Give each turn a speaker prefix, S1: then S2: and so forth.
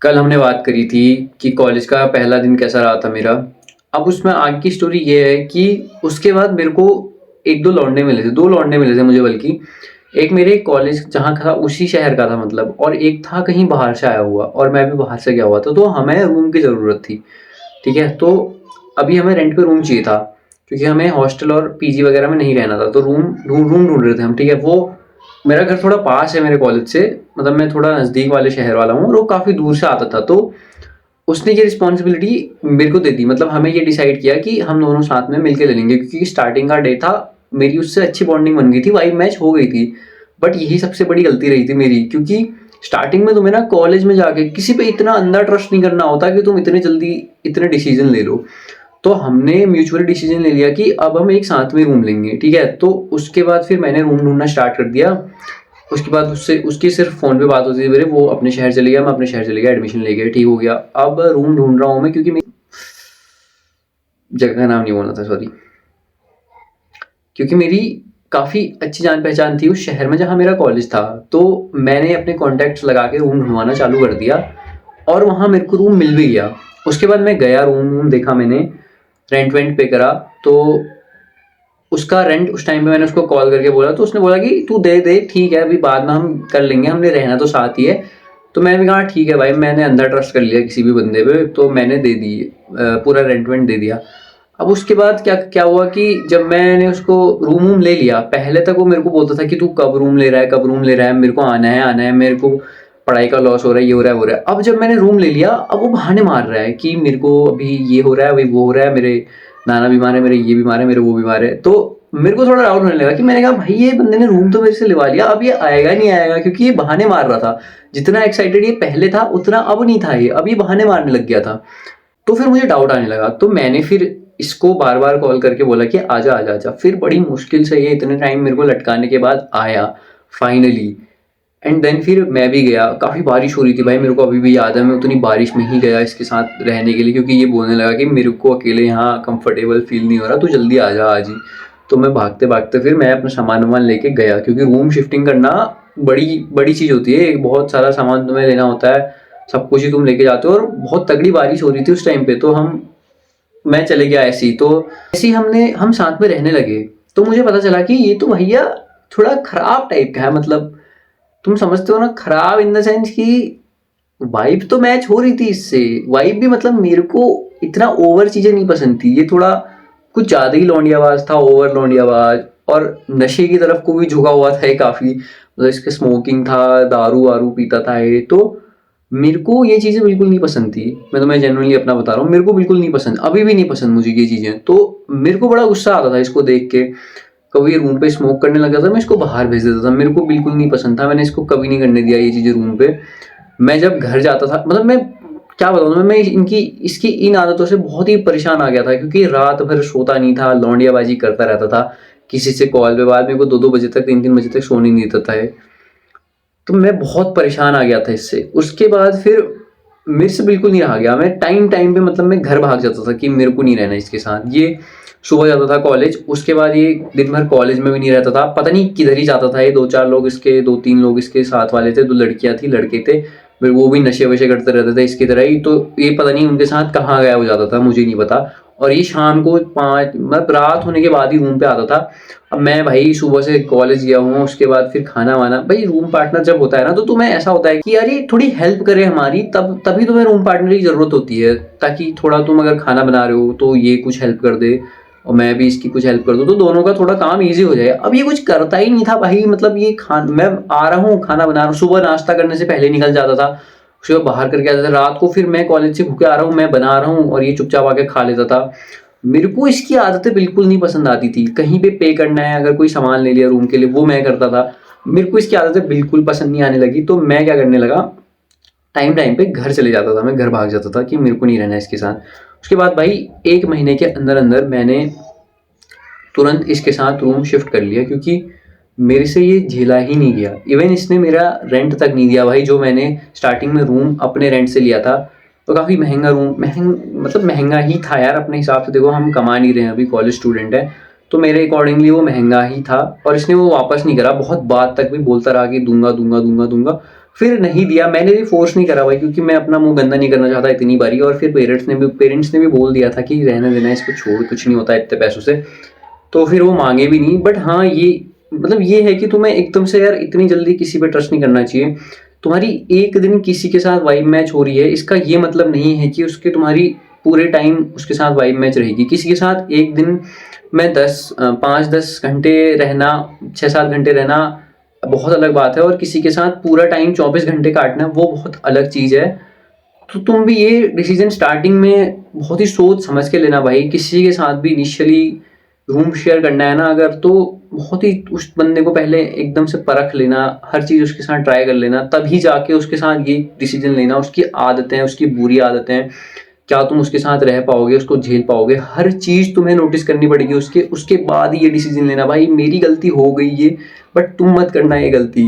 S1: कल हमने बात करी थी कि कॉलेज का पहला दिन कैसा रहा था मेरा। अब उसमें आगे की स्टोरी ये है कि उसके बाद मेरे को एक दो लौंडे मिले थे, दो लौंडे मिले थे मुझे बल्कि। एक मेरे कॉलेज जहाँ था उसी शहर का था मतलब, और एक था कहीं बाहर से आया हुआ और मैं भी बाहर से गया हुआ था, तो हमें रूम की ज़रूरत थी। ठीक है, तो अभी हमें रेंट पे रूम चाहिए था क्योंकि हमें हॉस्टल और पीजी वगैरह में नहीं रहना था, तो रूम ढूंढ रहे थे हम। ठीक है, वो मेरा घर थोड़ा पास है मेरे कॉलेज से, मतलब मैं थोड़ा नज़दीक वाले शहर वाला हूँ और वो काफ़ी दूर से आता था। तो उसने ये रिस्पॉन्सिबिलिटी मेरे को दे दी, मतलब हमें ये डिसाइड किया कि हम दोनों साथ में मिलके ले लेंगे, क्योंकि स्टार्टिंग का डे था, मेरी उससे अच्छी बॉन्डिंग बन गई थी, वाइब मैच हो गई थी। बट यही सबसे बड़ी गलती रही थी मेरी, क्योंकि स्टार्टिंग में तुम्हें ना कॉलेज में जाके किसी पे इतना अंदर ट्रस्ट नहीं करना होता कि तुम इतने जल्दी इतने डिसीजन ले लो। तो हमने म्यूचुअली डिसीजन ले लिया कि अब हम एक साथ में रूम लेंगे। ठीक है, तो उसके बाद फिर मैंने रूम ढूंढना स्टार्ट कर दिया। उसके बाद उससे उसकी सिर्फ फ़ोन पे बात होती थी मेरे, वो अपने शहर चले गया, मैं अपने शहर चले गया, एडमिशन ले गया, ठीक हो गया। अब रूम ढूंढ रहा हूँ मैं, क्योंकि जगह का नाम नहीं बोलना था, सॉरी। क्योंकि मेरी काफ़ी अच्छी जान पहचान थी उस शहर में जहाँ मेरा कॉलेज था, तो मैंने अपने कॉन्टैक्ट्स लगा के रूम ढूंढवाना चालू कर दिया और वहाँ मेरे को रूम मिल भी गया। उसके बाद मैं गया, रूम देखा मैंने, रेंट वेंट पे करा। तो उसका रेंट उस टाइम पे मैंने उसको कॉल करके बोला, तो उसने बोला कि तू दे दे, ठीक है, अभी बाद में हम कर लेंगे, हमने रहना तो साथ ही है। तो मैंने भी कहा ठीक है भाई, मैंने अंदर ट्रस्ट कर लिया किसी भी बंदे पे, तो मैंने दे दी, पूरा रेंट वेंट दे दिया। अब उसके बाद क्या क्या हुआ कि जब मैंने उसको रूम वूम ले लिया, पहले तक वो मेरे को बोलता था कि तू कब रूम ले रहा है, कब रूम ले रहा है, मेरे को आना है, मेरे को पढ़ाई का लॉस हो रहा है, ये हो रहा है, वो हो रहा है। अब जब मैंने रूम ले लिया, अब वो बहाने मार रहा है कि मेरे को अभी ये हो रहा है, अभी वो हो रहा है, मेरे नाना बीमार है, मेरे ये बीमार है, मेरे वो बीमार है। तो मेरे को थोड़ा डाउट होने लगा कि मैंने कहा भाई ये बंदे ने रूम तो मेरे से लिवा लिया, अब ये आएगा नहीं आएगा, क्योंकि ये बहाने मार रहा था। जितना एक्साइटेड ये पहले था उतना अब नहीं था, ये अब ये बहाने मारने लग गया था। तो फिर मुझे डाउट आने लगा, तो मैंने फिर इसको बार बार कॉल करके बोला कि आजा आजा आजा। फिर बड़ी मुश्किल से ये इतने टाइम मेरे को लटकाने के बाद आया फाइनली। एंड देन फिर मैं भी गया, काफ़ी बारिश हो रही थी भाई, मेरे को अभी भी याद है, मैं उतनी बारिश में ही गया इसके साथ रहने के लिए, क्योंकि ये बोलने लगा कि मेरे को अकेले यहाँ कंफर्टेबल फील नहीं हो रहा, तो जल्दी आ जा आज ही। तो मैं भागते भागते फिर मैं अपना सामान वामान लेके गया, क्योंकि रूम शिफ्टिंग करना बड़ी बड़ी चीज़ होती है, एक बहुत सारा सामान तुम्हें लेना होता है, सब कुछ ही तुम लेके जाते हो। और बहुत तगड़ी बारिश हो रही थी उस टाइम पे, तो मैं चले गया ऐसे ही। तो ऐसे ही हम साथ में रहने लगे। तो मुझे पता चला कि ये तो भैया थोड़ा खराब टाइप का है, मतलब तुम समझते हो ना, खराब इन द सेंस कि वाइब तो मैच हो रही थी इससे, वाइब भी, मतलब मेरे को इतना ओवर चीजें नहीं पसंद थी, ये थोड़ा कुछ ज्यादा ही लौंडियाबाज था, ओवर लौंडियाबाज। और नशे की तरफ को भी झुका हुआ था ये काफी, मतलब इसके स्मोकिंग था, दारू वारू पीता था ये। तो मेरे को ये चीजें बिल्कुल नहीं पसंद थी, मैं तुम्हें जेन्युइनली अपना बता रहा हूँ, मेरे को बिल्कुल नहीं पसंद, अभी भी नहीं पसंद मुझे ये चीजें। तो मेरे को बड़ा गुस्सा आता था इसको देख के। कभी ये रूम पे स्मोक करने लगा था, मैं इसको बाहर भेज देता था, मेरे को बिल्कुल नहीं पसंद था, मैंने इसको कभी नहीं करने दिया ये चीज़ें रूम पे। मैं जब घर जाता था, मतलब मैं क्या बताऊँ तुम्हें, मैं इनकी इसकी इन आदतों से बहुत ही परेशान आ गया था, क्योंकि रात भर सोता नहीं था, लौंडियाबाजी करता रहता था, किसी से कॉल पे बात, मेरे को 2-2 बजे तक, 3-3 बजे तक सोने नहीं देता था ये। तो मैं बहुत परेशान आ गया था इससे। उसके बाद फिर मेरे से बिल्कुल नहीं रहा गया, मैं टाइम टाइम पे, मतलब मैं घर भाग जाता था कि मेरे को नहीं रहना इसके साथ। ये सुबह जाता था कॉलेज, उसके बाद ये दिन भर कॉलेज में भी नहीं रहता था, पता नहीं किधर ही जाता था ये। 2-4 लोग इसके, 2-3 लोग इसके साथ वाले थे, 2 लड़कियां थी, लड़के थे, फिर वो भी नशे वशे करते रहते थे इसकी तरह ही। तो ये पता नहीं उनके साथ कहाँ गया हो जाता था, मुझे नहीं पता। और ये शाम को 5, मतलब रात होने के बाद ही रूम पे आता था। अब मैं भाई सुबह से कॉलेज गया हूँ, उसके बाद फिर खाना वाना, भाई रूम पार्टनर जब होता है ना, तो तुम्हें ऐसा होता है कि यार ये थोड़ी हेल्प करे हमारी, तब तभी तुम्हें रूम पार्टनर की जरूरत होती है, ताकि थोड़ा तुम अगर खाना बना रहे हो तो ये कुछ हेल्प कर दे और मैं भी इसकी कुछ हेल्प कर दूं, तो दोनों का थोड़ा काम इजी हो जाए। अब ये कुछ करता ही नहीं था भाई, मतलब ये मैं आ रहा हूँ, खाना बना रहा हूँ, सुबह नाश्ता करने से पहले निकल जाता था, सुबह बाहर करके आता था, रात को फिर मैं कॉलेज से भूखे आ रहा हूँ, मैं बना रहा हूँ और ये चुपचाप आके खा लेता था। मेरे को इसकी आदतें बिल्कुल नहीं पसंद आती थी। कहीं पे करना है, अगर कोई सामान ले लिया रूम के लिए, वो मैं करता था। मेरे को इसकी आदतें बिल्कुल पसंद नहीं आने लगी, तो मैं क्या करने लगा, टाइम टाइम पे घर चले जाता था, मैं घर भाग जाता था कि मेरे को नहीं रहना इसके साथ। उसके बाद भाई 1 महीने के अंदर अंदर मैंने तुरंत इसके साथ रूम शिफ्ट कर लिया, क्योंकि मेरे से ये झेला ही नहीं गया। इवन इसने मेरा रेंट तक नहीं दिया भाई, जो मैंने स्टार्टिंग में रूम अपने रेंट से लिया था, तो काफ़ी महंगा रूम, मतलब महंगा ही था यार अपने हिसाब से। देखो हम कमा नहीं रहे हैं, अभी कॉलेज स्टूडेंट है, तो मेरे अकॉर्डिंगली वो महंगा ही था। और इसने वो वापस नहीं करा, बहुत बात तक भी बोलता रहा कि दूंगा दूंगा दूंगा दूंगा। फिर नहीं दिया, मैंने भी फोर्स नहीं करा भाई, क्योंकि मैं अपना मुंह गंदा नहीं करना चाहता इतनी बारी। और फिर पेरेंट्स ने भी बोल दिया था कि रहने देना इसको, छोड़, कुछ नहीं होता इतने पैसों से। तो फिर वो मांगे भी नहीं। बट हाँ, ये मतलब ये है कि तुम्हें एकदम से यार इतनी जल्दी किसी पे ट्रस्ट नहीं करना चाहिए। तुम्हारी एक दिन किसी के साथ वाइब मैच हो रही है, इसका ये मतलब नहीं है कि उसके तुम्हारी पूरे टाइम उसके साथ वाइब मैच रहेगी। किसी के साथ एक दिन में 5-10 घंटे रहना, 6-7 घंटे रहना बहुत अलग बात है, और किसी के साथ पूरा टाइम 24 घंटे काटना वो बहुत अलग चीज़ है। तो तुम भी ये डिसीजन स्टार्टिंग में बहुत ही सोच समझ के लेना भाई। किसी के साथ भी इनिशियली रूम शेयर करना है ना अगर, तो बहुत ही उस बंदे को पहले एकदम से परख लेना, हर चीज़ उसके साथ ट्राई कर लेना, तभी जाके उसके साथ ये डिसीजन लेना। उसकी आदतें, उसकी बुरी आदतें, क्या तुम उसके साथ रह पाओगे, उसको झेल पाओगे, हर चीज़ तुम्हें नोटिस करनी पड़ेगी उसके बाद ही ये डिसीजन लेना। भाई मेरी गलती हो गई ये, बट तुम मत करना ये गलती।